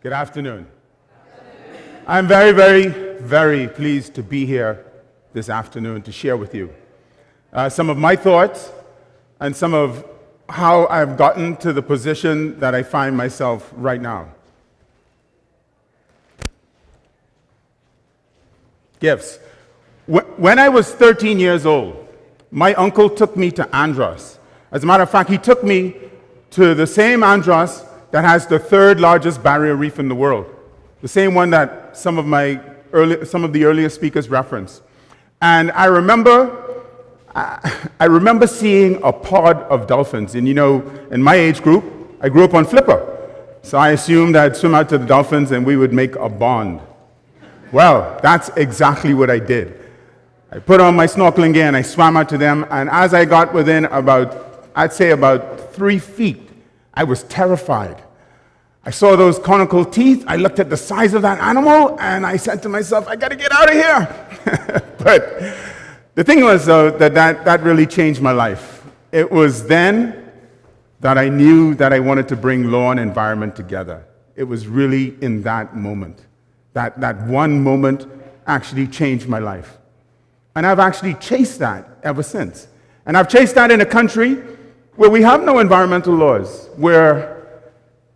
Good afternoon. I'm very pleased to be here this afternoon to share with you some of my thoughts and some of how I've gotten to the position that I find myself right now. Gifts. When I was 13 years old, my uncle took me to Andros. As a matter of fact, he took me to the same Andros that has the third largest barrier reef in the world, the same one that some of the earlier speakers referenced. And I remember seeing a pod of dolphins. And you know, in my age group, I grew up on flipper. So I assumed I'd swim out to the dolphins and we would make a bond. Well, that's exactly what I did. I put on my snorkeling gear and I swam out to them. And as I got within I'd say about 3 feet, I was terrified. I saw those conical teeth. I looked at the size of that animal, and I said to myself, I got to get out of here. But the thing was, though, that really changed my life. It was then that I knew that I wanted to bring law and environment together. It was really in that moment. That one moment actually changed my life. And I've actually chased that ever since. And I've chased that in a country where we have no environmental laws, where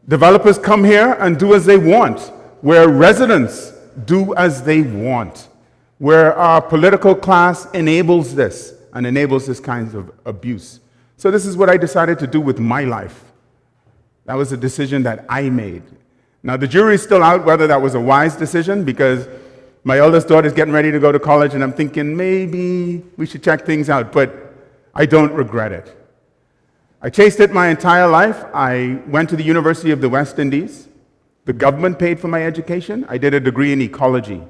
developers come here and do as they want, where residents do as they want, where our political class enables this and enables this kind of abuse. So this is what I decided to do with my life. That was a decision that I made. Now the jury's still out whether that was a wise decision, because my eldest daughter is getting ready to go to college and I'm thinking maybe we should check things out, but I don't regret it. I chased it my entire life. I went to the University of the West Indies. The government paid for my education. I did a degree in ecology.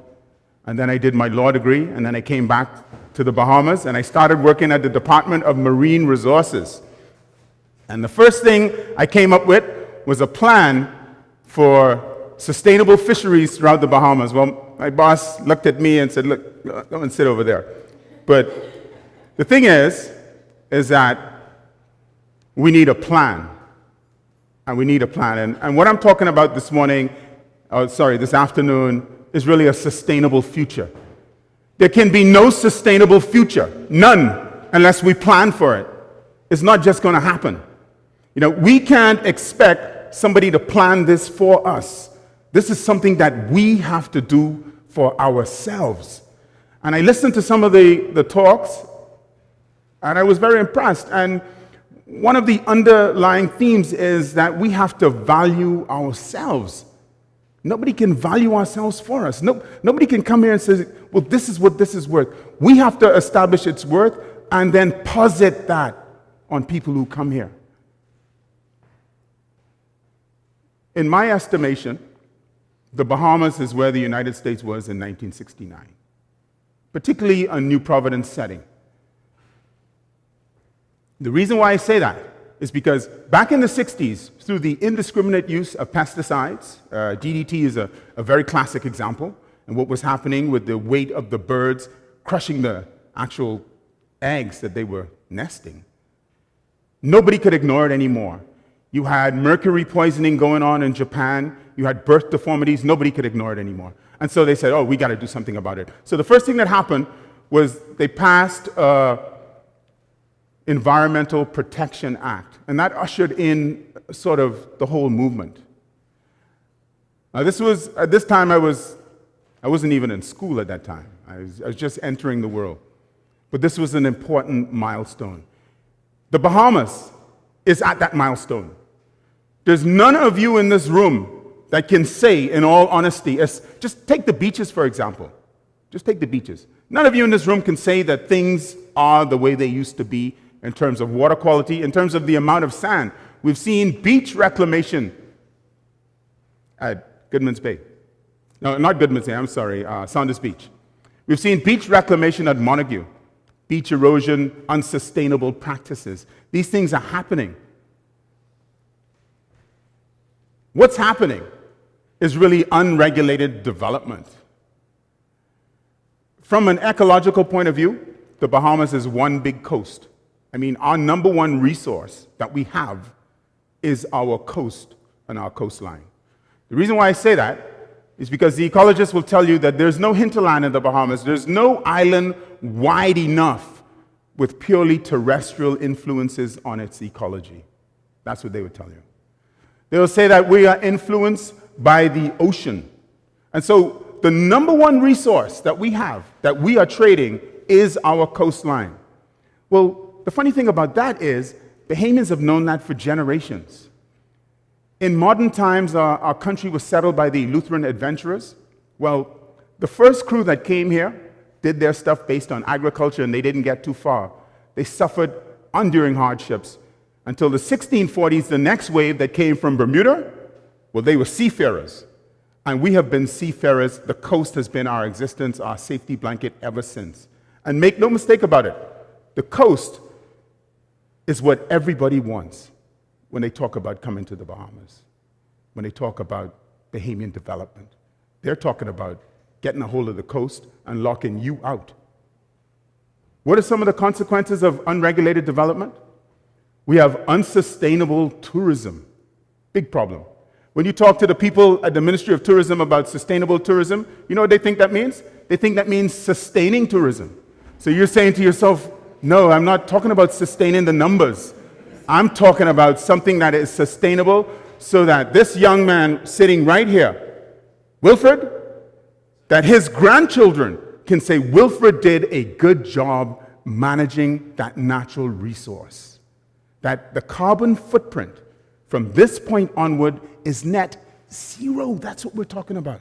And then I did my law degree, and then I came back to the Bahamas, and I started working at the Department of Marine Resources. And the first thing I came up with was a plan for sustainable fisheries throughout the Bahamas. Well, my boss looked at me and said, look, go and sit over there. But the thing is that we need a plan, and we need a plan. And what I'm talking about this afternoon, is really a sustainable future. There can be no sustainable future, none, unless we plan for it. It's not just going to happen. You know, we can't expect somebody to plan this for us. This is something that we have to do for ourselves. And I listened to some of the talks, and I was very impressed. And one of the underlying themes is that we have to value ourselves. Nobody can value ourselves for us. Nobody can come here and say, well, this is what this is worth. We have to establish its worth and then posit that on people who come here. In my estimation, the Bahamas is where the United States was in 1969, particularly a New Providence setting. The reason why I say that is because back in the 60s, through the indiscriminate use of pesticides, DDT is a very classic example, and what was happening with the weight of the birds crushing the actual eggs that they were nesting. Nobody could ignore it anymore. You had mercury poisoning going on in Japan. You had birth deformities. Nobody could ignore it anymore. And so they said, oh, we got to do something about it. So the first thing that happened was they passed Environmental Protection Act, and that ushered in sort of the whole movement. Now at this time I wasn't even in school at that time. I was just entering the world. But this was an important milestone. The Bahamas is at that milestone. There's none of you in this room that can say, in all honesty, just take the beaches, for example. Just take the beaches. None of you in this room can say that things are the way they used to be in terms of water quality, in terms of the amount of sand. We've seen beach reclamation at Goodman's Bay. No, not Goodman's Bay, I'm sorry, Saunders Beach. We've seen beach reclamation at Montague, beach erosion, unsustainable practices. These things are happening. What's happening is really unregulated development. From an ecological point of view, the Bahamas is one big coast. I mean, our number one resource that we have is our coast and our coastline. The reason why I say that is because the ecologists will tell you that there's no hinterland in the Bahamas. There's no island wide enough with purely terrestrial influences on its ecology. That's what they would tell you. They will say that we are influenced by the ocean. And so the number one resource that we have, that we are trading, is our coastline. Well, the funny thing about that is Bahamians have known that for generations. In modern times, our country was settled by the Lutheran adventurers. Well, the first crew that came here did their stuff based on agriculture, and they didn't get too far. They suffered enduring hardships until the 1640s, the next wave that came from Bermuda, well, they were seafarers. And we have been seafarers. The coast has been our existence, our safety blanket ever since. And make no mistake about it, the coast is what everybody wants when they talk about coming to the Bahamas, when they talk about Bahamian development. They're talking about getting a hold of the coast and locking you out. What are some of the consequences of unregulated development? We have unsustainable tourism. Big problem. When you talk to the people at the Ministry of Tourism about sustainable tourism, you know what they think that means? They think that means sustaining tourism. So you're saying to yourself, no, I'm not talking about sustaining the numbers. I'm talking about something that is sustainable so that this young man sitting right here, Wilfred, that his grandchildren can say Wilfred did a good job managing that natural resource. That the carbon footprint from this point onward is net zero. That's what we're talking about.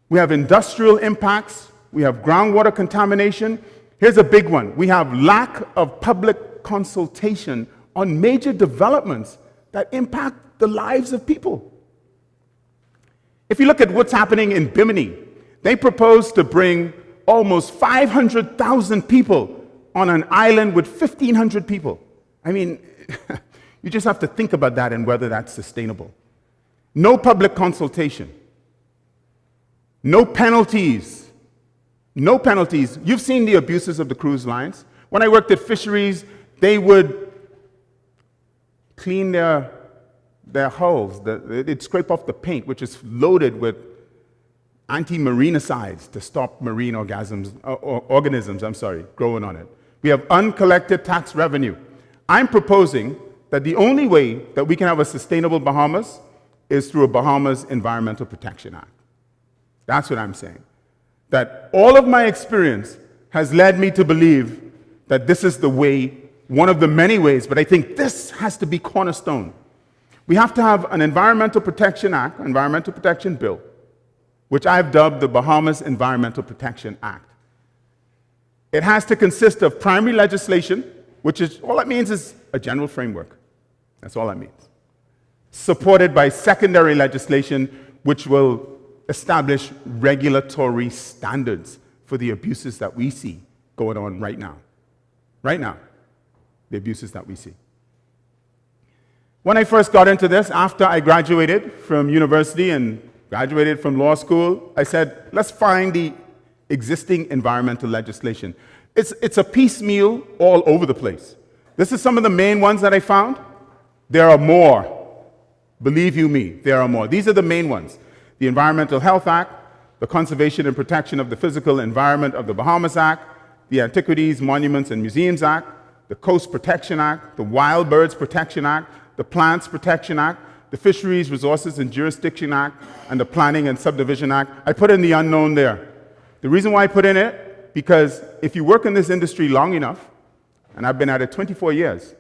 We have industrial impacts. We have groundwater contamination. Here's a big one. We have lack of public consultation on major developments that impact the lives of people. If you look at what's happening in Bimini, they propose to bring almost 500,000 people on an island with 1,500 people. I mean, you just have to think about that and whether that's sustainable. No public consultation. No penalties. No penalties. You've seen the abuses of the cruise lines. When I worked at fisheries, they would clean their hulls. They'd scrape off the paint, which is loaded with anti-marinicides to stop marine organisms growing on it. We have uncollected tax revenue. I'm proposing that the only way that we can have a sustainable Bahamas is through a Bahamas Environmental Protection Act. That's what I'm saying. That all of my experience has led me to believe that this is the way, one of the many ways, but I think this has to be cornerstone. We have to have an Environmental Protection Act, Environmental Protection Bill, which I've dubbed the Bahamas Environmental Protection Act. It has to consist of primary legislation, which is, all that means is a general framework. That's all that means. Supported by secondary legislation, which will establish regulatory standards for the abuses that we see going on right now. Right now, the abuses that we see. When I first got into this, after I graduated from university and graduated from law school, I said, let's find the existing environmental legislation. It's a piecemeal all over the place. This is some of the main ones that I found. There are more. Believe you me, there are more. These are the main ones. The Environmental Health Act, the Conservation and Protection of the Physical Environment of the Bahamas Act, the Antiquities, Monuments, and Museums Act, the Coast Protection Act, the Wild Birds Protection Act, the Plants Protection Act, the Fisheries, Resources, and Jurisdiction Act, and the Planning and Subdivision Act. I put in the unknown there. The reason why I put in it, because if you work in this industry long enough, and I've been at it 24 years,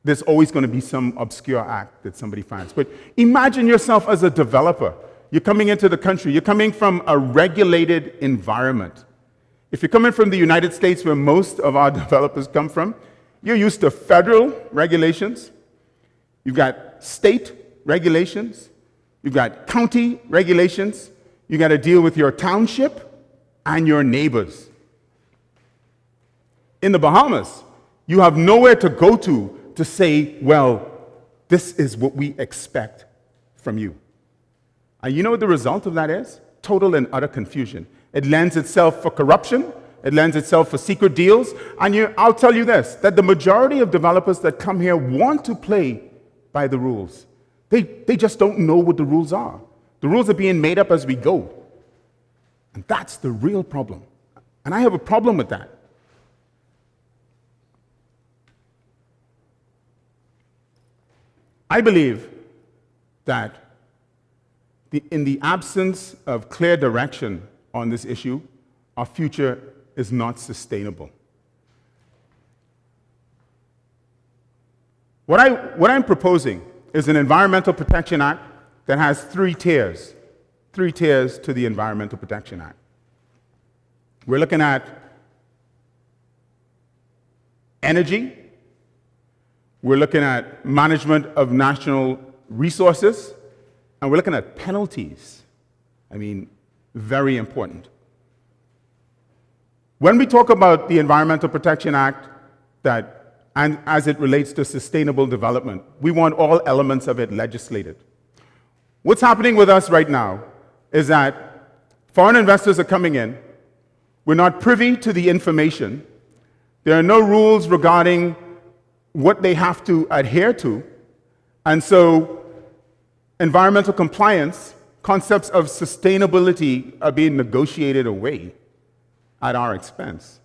there's always going to be some obscure act that somebody finds. But imagine yourself as a developer. You're coming into the country. You're coming from a regulated environment. If you're coming from the United States, where most of our developers come from, you're used to federal regulations. You've got state regulations. You've got county regulations. You got to deal with your township and your neighbors. In the Bahamas, you have nowhere to go to say, well, this is what we expect from you. And you know what the result of that is? Total and utter confusion. It lends itself for corruption. It lends itself for secret deals. And I'll tell you this, that the majority of developers that come here want to play by the rules. They just don't know what the rules are. The rules are being made up as we go. And that's the real problem. And I have a problem with that. I believe that in the absence of clear direction on this issue, our future is not sustainable. What I'm proposing is an Environmental Protection Act that has three tiers to the Environmental Protection Act. We're looking at energy, we're looking at management of national resources, and we're looking at penalties. I mean, very important. When we talk about the Environmental Protection Act, and as it relates to sustainable development, we want all elements of it legislated. What's happening with us right now is that foreign investors are coming in. We're not privy to the information. There are no rules regarding what they have to adhere to. And so environmental compliance, concepts of sustainability are being negotiated away at our expense.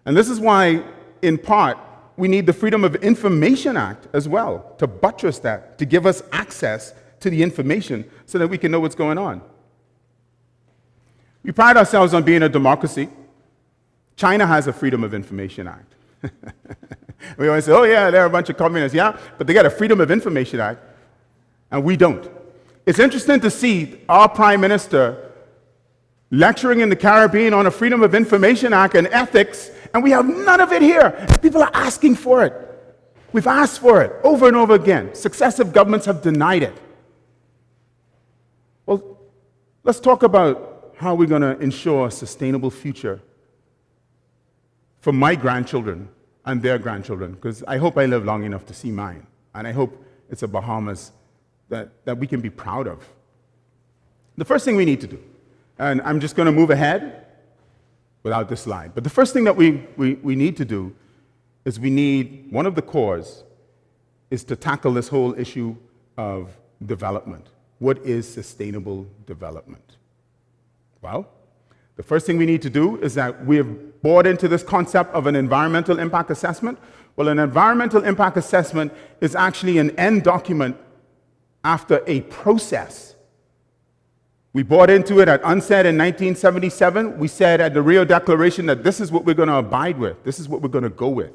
And this is why, in part, we need the Freedom of Information Act as well to buttress that, to give us access to the information so that we can know what's going on. We pride ourselves on being a democracy. China has a Freedom of Information Act. We always say, oh yeah, they're a bunch of communists. Yeah, but they got a Freedom of Information Act, and we don't. It's interesting to see our Prime Minister lecturing in the Caribbean on a Freedom of Information Act and ethics, and we have none of it here. People are asking for it. We've asked for it over and over again. Successive governments have denied it. Well, let's talk about how we're going to ensure a sustainable future for my grandchildren and their grandchildren, because I hope I live long enough to see mine, and I hope it's a Bahamas that we can be proud of. The first thing we need to do, and I'm just going to move ahead without this slide, but the first thing that we need to do is one of the cores is to tackle this whole issue of development. What is sustainable development? Well, the first thing we need to do is that we have bought into this concept of an environmental impact assessment. Well, an environmental impact assessment is actually an end document after a process. We bought into it at UNCED in 1977. We said at the Rio Declaration that this is what we're going to abide with. This is what we're going to go with.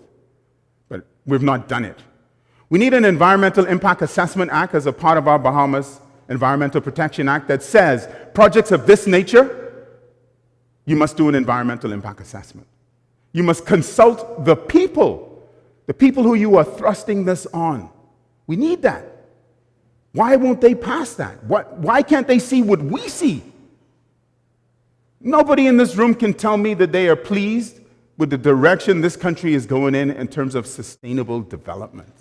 But we've not done it. We need an Environmental Impact Assessment Act as a part of our Bahamas Environmental Protection Act that says projects of this nature, you must do an environmental impact assessment. You must consult the people who you are thrusting this on. We need that. Why won't they pass that? Why can't they see what we see? Nobody in this room can tell me that they are pleased with the direction this country is going in terms of sustainable development.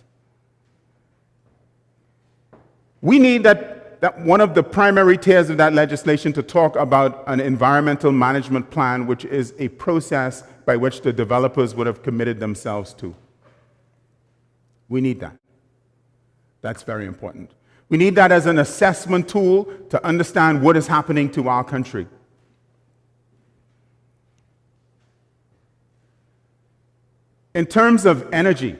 We need that one of the primary tiers of that legislation to talk about an environmental management plan, which is a process by which the developers would have committed themselves to. We need that. That's very important. We need that as an assessment tool to understand what is happening to our country. In terms of energy,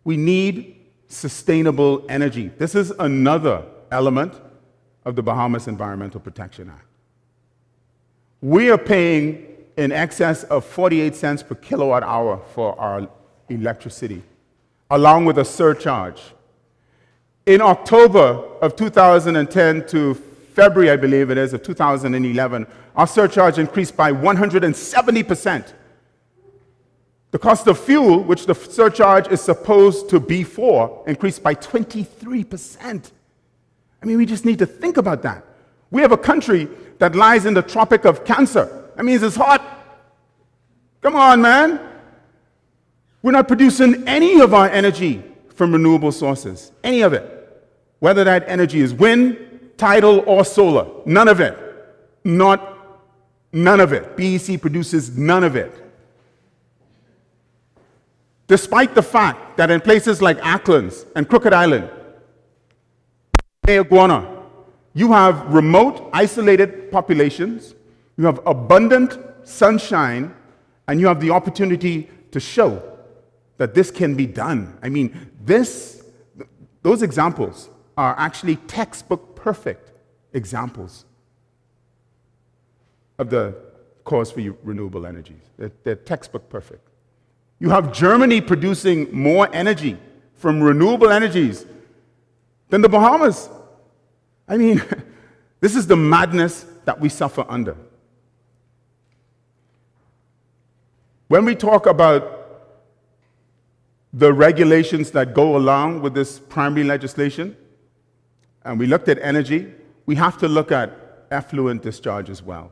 we need sustainable energy. This is another element of the Bahamas Environmental Protection Act. We are paying in excess of 48 cents per kilowatt hour for our electricity, along with a surcharge. In October of 2010 to February, I believe it is, of 2011, our surcharge increased by 170%. The cost of fuel, which the surcharge is supposed to be for, increased by 23%. I mean, we just need to think about that. We have a country that lies in the Tropic of Cancer. That means it's hot. Come on, man. We're not producing any of our energy from renewable sources, any of it. Whether that energy is wind, tidal, or solar, none of it. None of it. BEC produces none of it. Despite the fact that in places like Acklands and Crooked Island, iguana. You have remote, isolated populations, you have abundant sunshine, and you have the opportunity to show that this can be done. I mean, those examples are actually textbook perfect examples of the cause for renewable energies. They're textbook perfect. You have Germany producing more energy from renewable energies than the Bahamas. I mean, this is the madness that we suffer under. When we talk about the regulations that go along with this primary legislation, and we looked at energy, we have to look at effluent discharge as well.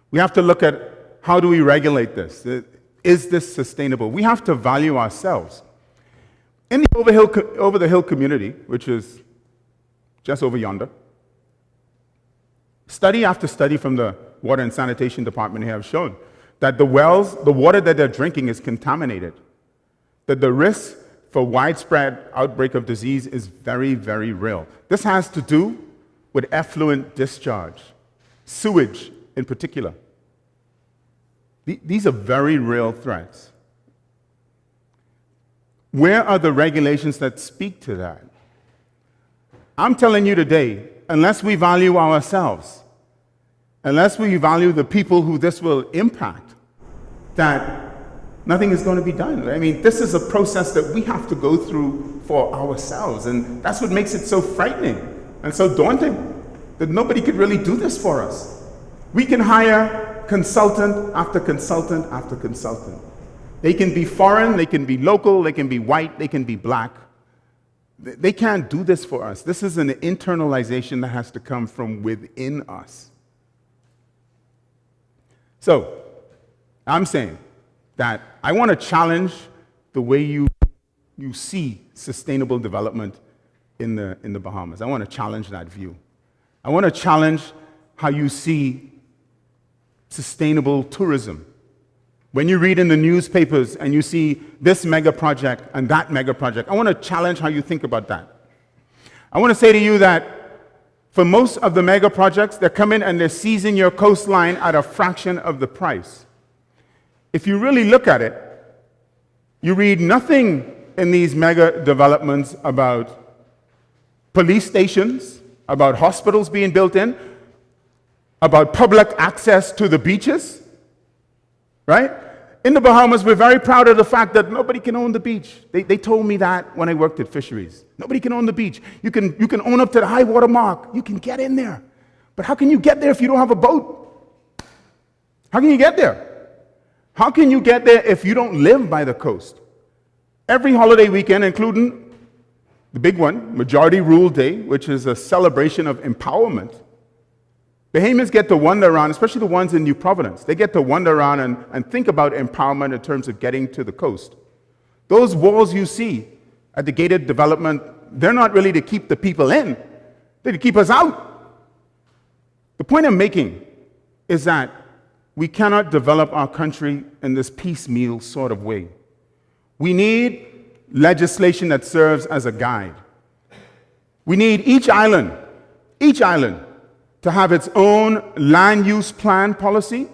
We have to look at how do we regulate this? Is this sustainable? We have to value ourselves. In the over the hill community, which is just over yonder, study after study from the Water and Sanitation Department have shown that the wells, the water that they're drinking is contaminated, that the risk for widespread outbreak of disease is very, very real. This has to do with effluent discharge, sewage in particular. These are very real threats. Where are the regulations that speak to that? I'm telling you today, unless we value ourselves, unless we value the people who this will impact, that nothing is going to be done. I mean, this is a process that we have to go through for ourselves, and that's what makes it so frightening and so daunting, that nobody could really do this for us. We can hire consultant after consultant after consultant. They can be foreign, they can be local, they can be white, they can be black. They can't do this for us. This is an internalization that has to come from within us. So, I'm saying that I want to challenge the way you see sustainable development in the Bahamas. I want to challenge that view. I want to challenge how you see sustainable tourism. When you read in the newspapers and you see this mega project and that mega project, I want to challenge how you think about that. I want to say to you that for most of the mega projects, they're coming and they're seizing your coastline at a fraction of the price. If you really look at it, you read nothing in these mega developments about police stations, about hospitals being built in, about public access to the beaches, right? In the Bahamas, we're very proud of the fact that nobody can own the beach. They told me that when I worked at fisheries. Nobody can own the beach. You can own up to the high water mark. You can get in there. But how can you get there if you don't have a boat? How can you get there? How can you get there if you don't live by the coast? Every holiday weekend, including the big one, Majority Rule Day, which is a celebration of empowerment, Bahamians get to wander around, especially the ones in New Providence. They get to wander around and think about empowerment in terms of getting to the coast. Those walls you see at the gated development, they're not really to keep the people in. They're to keep us out. The point I'm making is that we cannot develop our country in this piecemeal sort of way. We need legislation that serves as a guide. We need each island, to have its own land use plan policy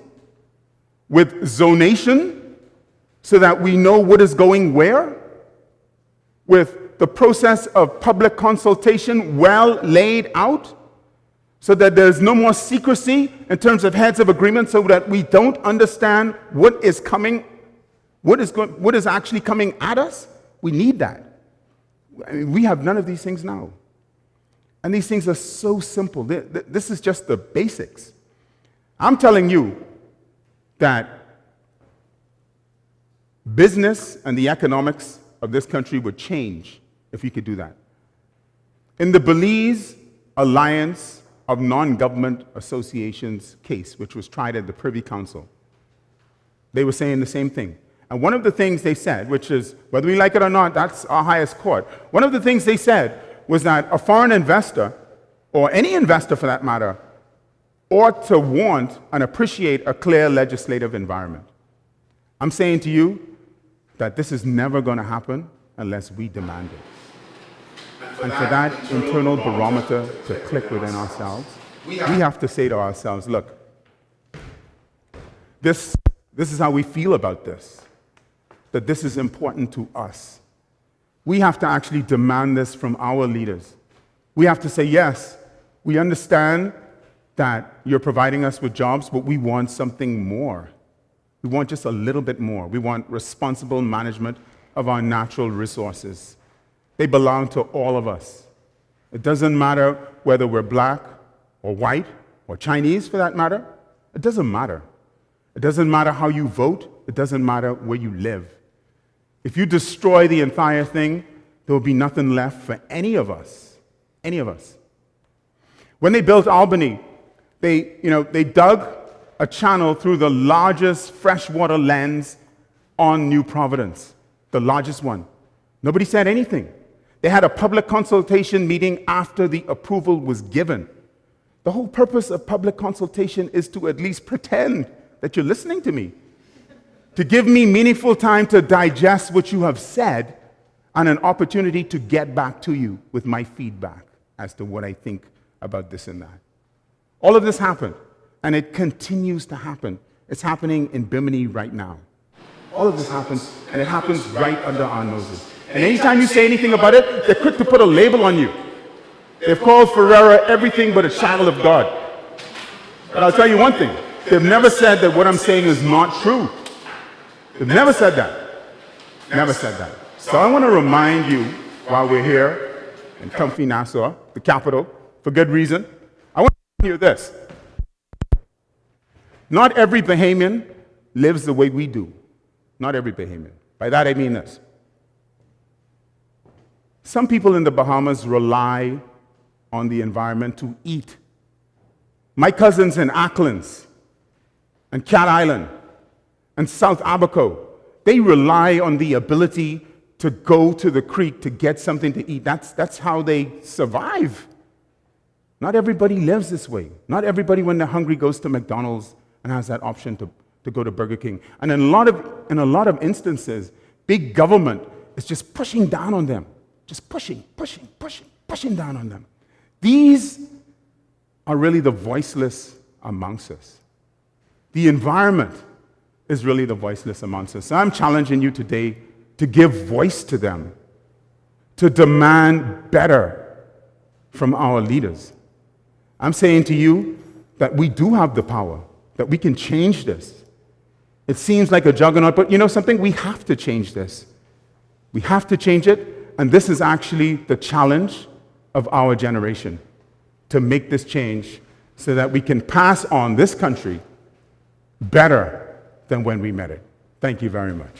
with zonation so that we know what is going where, with the process of public consultation well laid out so that there's no more secrecy in terms of heads of agreement so that we don't understand what is coming, what is actually coming at us. We need that. I mean, we have none of these things now. And these things are so simple. This is just the basics. I'm telling you that business and the economics of this country would change if we could do that. In the Belize Alliance of Non-Government Associations case, which was tried at the Privy Council, they were saying the same thing. And one of the things they said, which is, whether we like it or not, that's our highest court. One of the things they said was that a foreign investor, or any investor for that matter, ought to want and appreciate a clear legislative environment. I'm saying to you that this is never going to happen unless we demand it. And for that internal barometer to click within ourselves, we have to say to ourselves, look, this is how we feel about this, that this is important to us. We have to actually demand this from our leaders. We have to say, yes, we understand that you're providing us with jobs, but we want something more. We want just a little bit more. We want responsible management of our natural resources. They belong to all of us. It doesn't matter whether we're black or white or Chinese, for that matter. It doesn't matter. It doesn't matter how you vote. It doesn't matter where you live. If you destroy the entire thing, there will be nothing left for any of us. Any of us. When they built Albany, they dug a channel through the largest freshwater lens on New Providence, the largest one. Nobody said anything. They had a public consultation meeting after the approval was given. The whole purpose of public consultation is to at least pretend that you're listening to me, to give me meaningful time to digest what you have said and an opportunity to get back to you with my feedback as to what I think about this and that. All of this happened, and it continues to happen. It's happening in Bimini right now. All of this happens, and it happens right under our noses. And anytime you say anything about it, they're quick to put a label on you. They've called Ferreira everything but a child of God. But I'll tell you one thing. They've never said that what I'm saying is not true. They've never said that. Never said that. So I want to remind you, while we're here in comfy Nassau, the capital, for good reason, I want to hear this. Not every Bahamian lives the way we do. Not every Bahamian. By that I mean this. Some people in the Bahamas rely on the environment to eat. My cousins in Acklands and Cat Island and South Abaco, they rely on the ability to go to the creek to get something to eat. That's how they survive. Not everybody lives this way. Not everybody, when they're hungry, goes to McDonald's and has that option to go to Burger King. And in a lot of instances, big government is just pushing down on them. Just pushing down on them. These are really the voiceless amongst us. The environment is really the voiceless amongst us. So I'm challenging you today to give voice to them, to demand better from our leaders. I'm saying to you that we do have the power, that we can change this. It seems like a juggernaut, but you know something? We have to change this. We have to change it. And this is actually the challenge of our generation, to make this change so that we can pass on this country better than when we met it. Thank you very much.